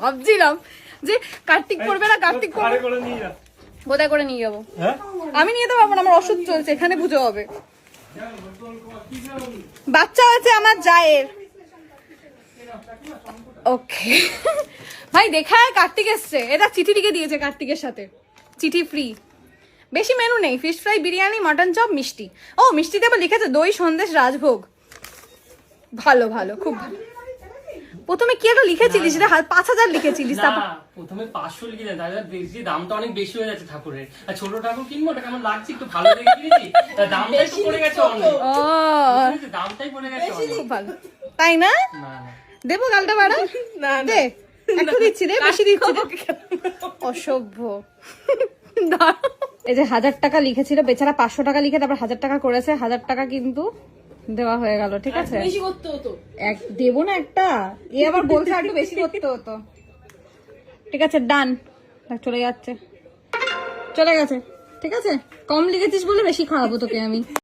ভাবছিলাম যে কার্তিক করবে না, কার্তিক করবে, কোথায় করে নিয়ে যাবো? আমি নিয়ে যেতে পারবো না, আমার ওষুধ চলছে, এখানে পুজো হবে। বাচ্চা আছে আমার জায়ের। ওকে ভাই দেখায় কার্তিক এসছে, এটা চিঠি লিখে দিয়েছে কার্তিকের সাথে, চিঠি ফ্রি। বেশি মেনু নেই, fish fry, biryani, mutton chop, মিষ্টি। ও মিষ্টিতে আবার লিখেছে দই সন্দেশ রাজভোগ। ভালো ভালো, খুব ভালো। প্রথমে কি একটা লিখেছিলিস রে, 5000 লিখেছিলিস, তারপর প্রথমে 500 লিখে দেন, তাহলে দেখছি দামটা অনেক বেশি হয়ে যাচ্ছে ঠাকুরের। আর ছোট ঠাকুর কিনবো, ওটা কেমন লাগছে একটু ভালো দেখে কিনেছি, দামটাই তো পড়ে গেছে অনেক। ও দামটাই পড়ে গেছে অনেক। খুব ভালো, তাই না? দেবো গালটা বাড়া, না দে, একটু দিচ্ছি রে, বেশি দিচ্ছি রে। অসভ্য। এই যে 1000 টাকা লিখেছিল বেচারা, 500 টাকা লিখে তারপর 1000 টাকা করেছে। 1000 টাকা কিন্তু দেওয়া হয়ে গেল, ঠিক আছে? বেশি করতে হতো, দেবো না একটা, এ আবার বলছে একটু বেশি করতে হতো। ঠিক আছে, ডান। চলে যাচ্ছে, চলে গেছে, ঠিক আছে? কম লিখেছিস বলে বেশি খাওয়াবো তোকে আমি।